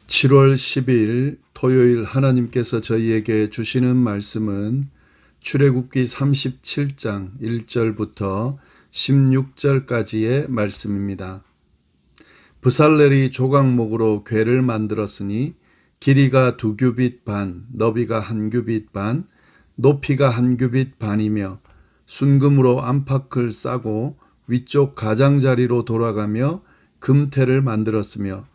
7월 10일 토요일 하나님께서 저희에게 주시는 말씀은 출애굽기 37장 1절부터 16절까지의 말씀입니다. 브살렐이 조각목으로 궤를 만들었으니 길이가 2규빗 반, 너비가 1규빗 반, 높이가 1규빗 반이며 순금으로 안팎을 싸고 위쪽 가장자리로 돌아가며 금태를 만들었으며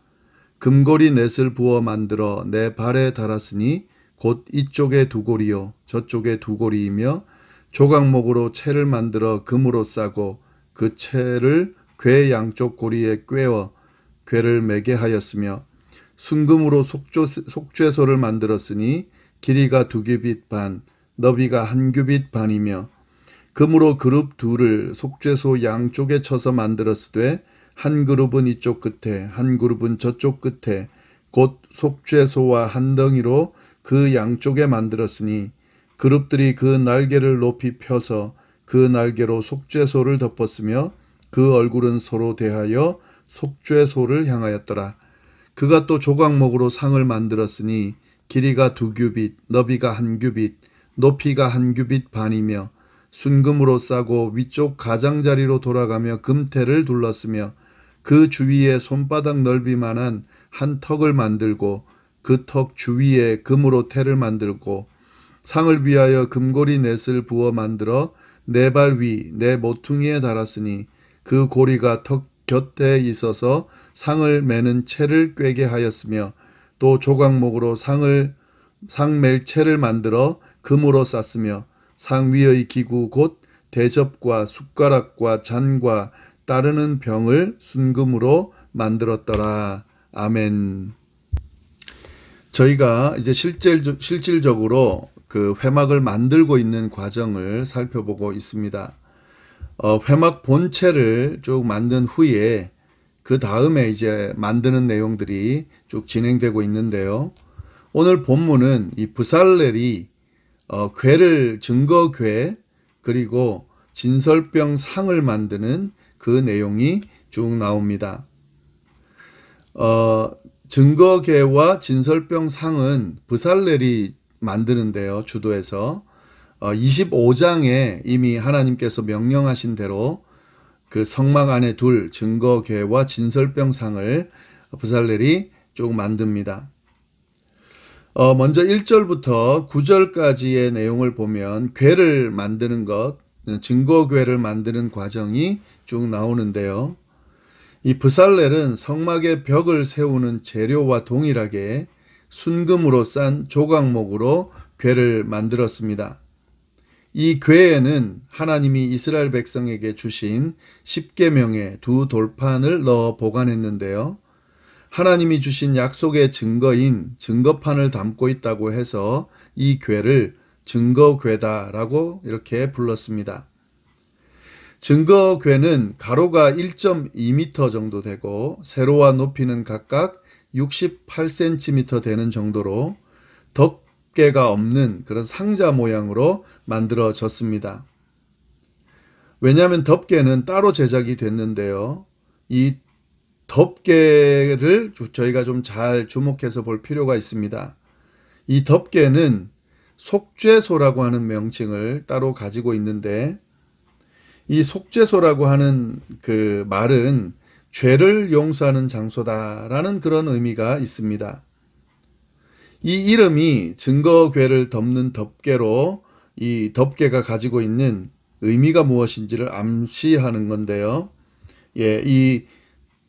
금고리 넷을 부어 만들어 내 발에 달았으니 곧 이쪽에 2고리요 저쪽에 2고리이며 조각목으로 채를 만들어 금으로 싸고 그 채를 궤 양쪽 고리에 꿰어 궤를 매게 하였으며 순금으로 속죄소를 만들었으니 길이가 2규빗 반, 너비가 1규빗 반이며 금으로 그룹 둘을 속죄소 양쪽에 쳐서 만들었으되 한 그룹은 이쪽 끝에 한 그룹은 저쪽 끝에 곧 속죄소와 한 덩이로 그 양쪽에 만들었으니 그룹들이 그 날개를 높이 펴서 그 날개로 속죄소를 덮었으며 그 얼굴은 서로 대하여 속죄소를 향하였더라. 그가 또 조각목으로 상을 만들었으니 길이가 2규빗, 너비가 1규빗, 높이가 1규빗 반이며 순금으로 싸고 위쪽 가장자리로 돌아가며 금태를 둘렀으며 그 주위에 손바닥 넓이만한 한 턱을 만들고 그 턱 주위에 금으로 태를 만들고 상을 위하여 금고리 넷을 부어 만들어 네 발 위 네 모퉁이에 달았으니 그 고리가 턱 곁에 있어서 상을 매는 채를 꿰게 하였으며 또 조각목으로 상 맬 채를 만들어 금으로 쌌으며 상 위의 기구 곧 대접과 숟가락과 잔과 따르는 병을 순금으로 만들었더라. 아멘. 저희가 이제 실질적으로 그 회막을 만들고 있는 과정을 살펴보고 있습니다. 회막 본체를 쭉 만든 후에 그 다음에 이제 만드는 내용들이 쭉 진행되고 있는데요. 오늘 본문은 이 브살렐이 궤를 증거궤 그리고 진설병 상을 만드는 그 내용이 쭉 나옵니다. 증거궤와 진설병 상은 브살렐이 만드는데요. 주도해서 25장에 이미 하나님께서 명령하신 대로 그 성막 안에 둘 증거궤와 진설병 상을 브살렐이 쭉 만듭니다. 먼저 1절부터 9절까지의 내용을 보면 궤를 만드는 것, 증거궤를 만드는 과정이 쭉 나오는데요. 이 브살렐은 성막의 벽을 세우는 재료와 동일하게 순금으로 싼 조각목으로 궤를 만들었습니다. 이 궤에는 하나님이 이스라엘 백성에게 주신 10계명의 2 돌판을 넣어 보관했는데요. 하나님이 주신 약속의 증거인 증거판을 담고 있다고 해서 이 궤를 증거궤다라고 이렇게 불렀습니다. 증거궤는 가로가 1.2m 정도 되고 세로와 높이는 각각 68cm 되는 정도로 덮개가 없는 그런 상자 모양으로 만들어졌습니다. 왜냐하면 덮개는 따로 제작이 됐는데요. 이 덮개를 저희가 좀 잘 주목해서 볼 필요가 있습니다. 이 덮개는 속죄소라고 하는 명칭을 따로 가지고 있는데 이 속죄소라고 하는 그 말은 죄를 용서하는 장소다라는 그런 의미가 있습니다. 이 이름이 증거궤를 덮는 덮개로 이 덮개가 가지고 있는 의미가 무엇인지를 암시하는 건데요. 이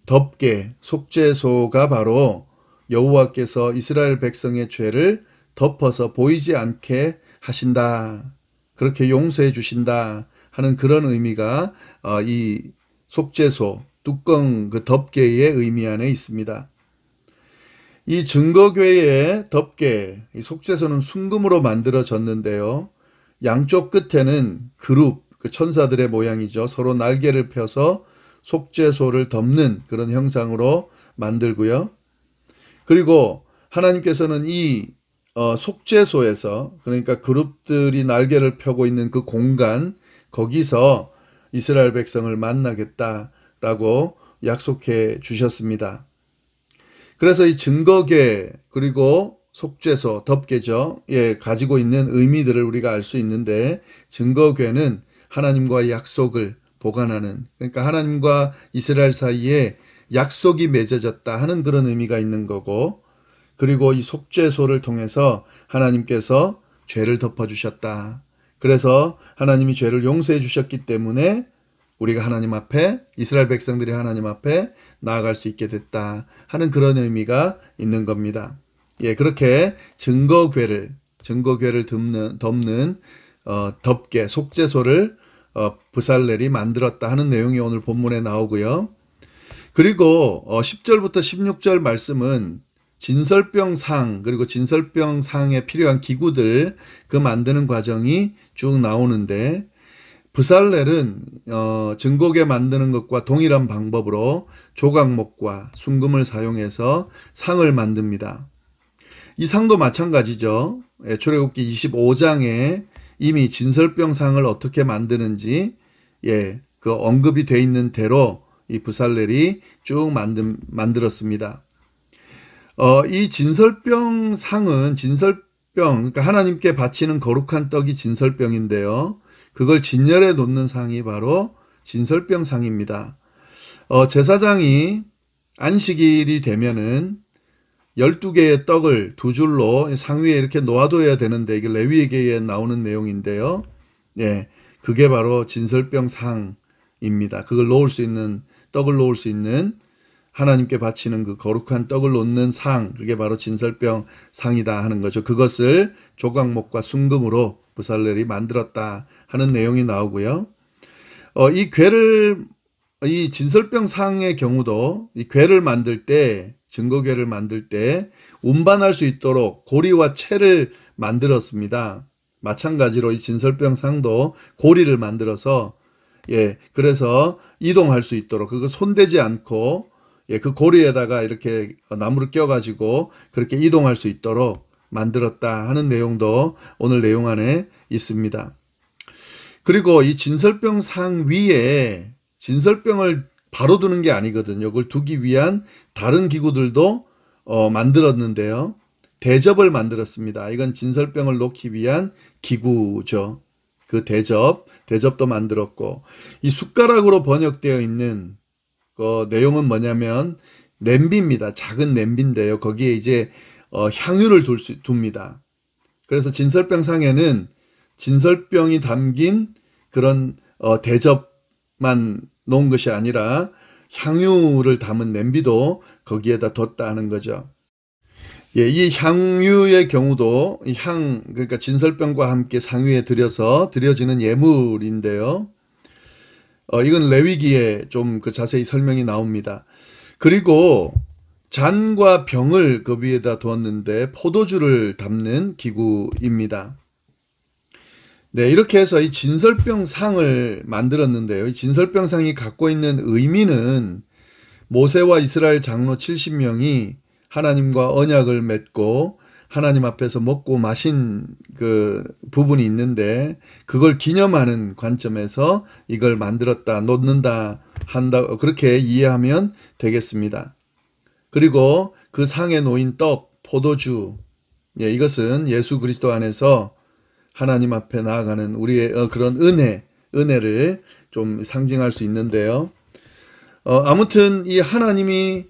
덮개, 속죄소가 바로 여호와께서 이스라엘 백성의 죄를 덮어서 보이지 않게 하신다. 그렇게 용서해 주신다 하는 그런 의미가 이 속죄소, 뚜껑 그 덮개의 의미 안에 있습니다. 이 증거궤의 덮개, 이 속죄소는 순금으로 만들어졌는데요. 양쪽 끝에는 그룹, 그 천사들의 모양이죠. 서로 날개를 펴서 속죄소를 덮는 그런 형상으로 만들고요. 그리고 하나님께서는 이 속죄소에서, 그러니까 그룹들이 날개를 펴고 있는 그 공간, 거기서 이스라엘 백성을 만나겠다라고 약속해 주셨습니다. 그래서 이 증거궤 그리고 속죄소, 덮개죠. 예, 가지고 있는 의미들을 우리가 알 수 있는데, 증거궤는 하나님과의 약속을 보관하는, 그러니까 하나님과 이스라엘 사이에 약속이 맺어졌다 하는 그런 의미가 있는 거고, 그리고 이 속죄소를 통해서 하나님께서 죄를 덮어주셨다. 그래서 하나님이 죄를 용서해 주셨기 때문에 우리가 하나님 앞에, 이스라엘 백성들이 하나님 앞에 나아갈 수 있게 됐다 하는 그런 의미가 있는 겁니다. 예, 그렇게 증거궤를 덮는 덮개, 속죄소를 브살렐이 만들었다 하는 내용이 오늘 본문에 나오고요. 그리고 10절부터 16절 말씀은 진설병상, 그리고 진설병상에 필요한 기구들, 그 만드는 과정이 쭉 나오는데, 브살렐은 증거궤 만드는 것과 동일한 방법으로 조각목과 순금을 사용해서 상을 만듭니다. 이 상도 마찬가지죠. 출애굽기 25장에 이미 진설병상을 어떻게 만드는지 그 언급이 돼 있는 대로 이 브살렐이 쭉 만들었습니다. 이 진설병상은 그러니까 하나님께 바치는 거룩한 떡이 진설병인데요. 그걸 진열해 놓는 상이 바로 진설병상입니다. 제사장이 안식일이 되면은 12개의 떡을 두 줄로 상 위에 이렇게 놓아둬야 되는데, 이게 레위기에 나오는 내용인데요. 예, 그게 바로 진설병상입니다. 그걸 놓을 수 있는, 떡을 놓을 수 있는, 하나님께 바치는 그 거룩한 떡을 놓는 상, 그게 바로 진설병상이다 하는 거죠. 그것을 조각목과 순금으로 브살렐이 만들었다 하는 내용이 나오고요. 이 진설병상의 경우도 이 궤를 만들 때, 증거궤를 만들 때 운반할 수 있도록 고리와 채를 만들었습니다. 마찬가지로 이 진설병상도 고리를 만들어서 그래서 이동할 수 있도록, 그거 손대지 않고 그 고리에다가 이렇게 나무를 껴가지고 그렇게 이동할 수 있도록 만들었다 하는 내용도 오늘 내용 안에 있습니다. 그리고 이 진설병상 위에 진설병을 바로 두는 게 아니거든요. 그걸 두기 위한 다른 기구들도 만들었는데요. 대접을 만들었습니다. 이건 진설병을 놓기 위한 기구죠. 그 대접도 만들었고, 이 숟가락으로 번역되어 있는 내용은 뭐냐면 냄비입니다. 작은 냄비인데요. 거기에 이제 향유를 둡니다. 그래서 진설병상에는 진설병이 담긴 그런 대접만 놓은 것이 아니라 향유를 담은 냄비도 거기에다 뒀다 하는 거죠. 예, 이 향유의 경우도 그러니까 진설병과 함께 상 위에 드려지는 예물인데요. 이건 레위기에 좀 자세히 설명이 나옵니다. 그리고 잔과 병을 그 위에다 두었는데 포도주를 담는 기구입니다. 네, 이렇게 해서 이 진설병상을 만들었는데요. 이 진설병상이 갖고 있는 의미는 모세와 이스라엘 장로 70명이 하나님과 언약을 맺고 하나님 앞에서 먹고 마신 그 부분이 있는데, 그걸 기념하는 관점에서 이걸 만들었다, 놓는다, 한다, 그렇게 이해하면 되겠습니다. 그리고 그 상에 놓인 떡, 포도주, 이것은 예수 그리스도 안에서 하나님 앞에 나아가는 우리의 그런 은혜를 좀 상징할 수 있는데요. 아무튼 이 하나님이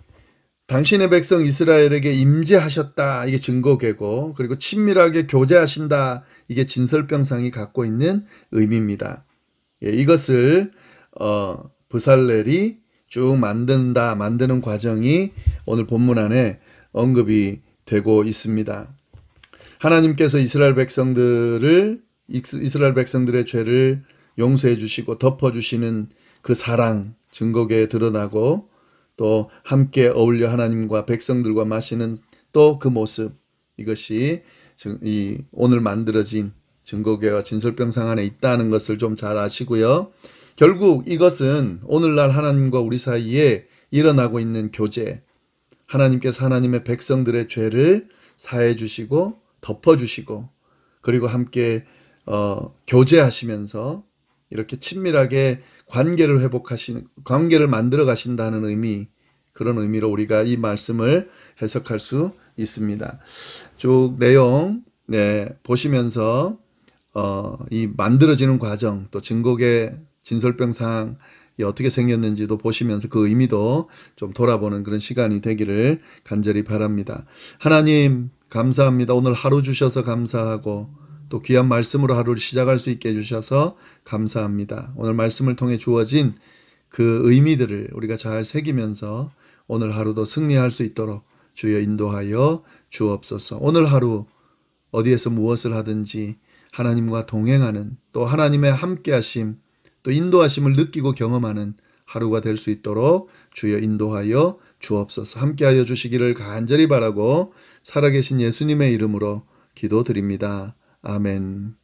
당신의 백성 이스라엘에게 임재하셨다, 이게 증거궤고, 그리고 친밀하게 교제하신다, 이게 진설병상이 갖고 있는 의미입니다. 이것을 브살렐이 쭉 만드는 과정이 오늘 본문 안에 언급이 되고 있습니다. 하나님께서 이스라엘 백성들의 죄를 용서해 주시고 덮어 주시는 그 사랑, 증거궤에 드러나고, 또 함께 어울려 하나님과 백성들과 마시는 또 그 모습, 이것이 이 오늘 만들어진 증거궤와 진설병상 안에 있다는 것을 좀 잘 아시고요. 결국 이것은 오늘날 하나님과 우리 사이에 일어나고 있는 교제, 하나님께서 하나님의 백성들의 죄를 사해 주시고 덮어 주시고, 그리고 함께 교제하시면서 이렇게 친밀하게 관계를 만들어 가신다는 의미, 그런 의미로 우리가 이 말씀을 해석할 수 있습니다. 쭉 내용 보시면서 이 만들어지는 과정, 또 증거계 진설병 사항이 어떻게 생겼는지도 보시면서 그 의미도 좀 돌아보는 그런 시간이 되기를 간절히 바랍니다. 하나님 감사합니다. 오늘 하루 주셔서 감사하고 또 귀한 말씀으로 하루를 시작할 수 있게 해주셔서 감사합니다. 오늘 말씀을 통해 주어진 그 의미들을 우리가 잘 새기면서 오늘 하루도 승리할 수 있도록 주여 인도하여 주옵소서. 오늘 하루 어디에서 무엇을 하든지 하나님과 동행하는, 또 하나님의 함께하심, 또 인도하심을 느끼고 경험하는 하루가 될 수 있도록 주여 인도하여 주옵소서. 함께하여 주시기를 간절히 바라고 살아계신 예수님의 이름으로 기도드립니다. 아멘.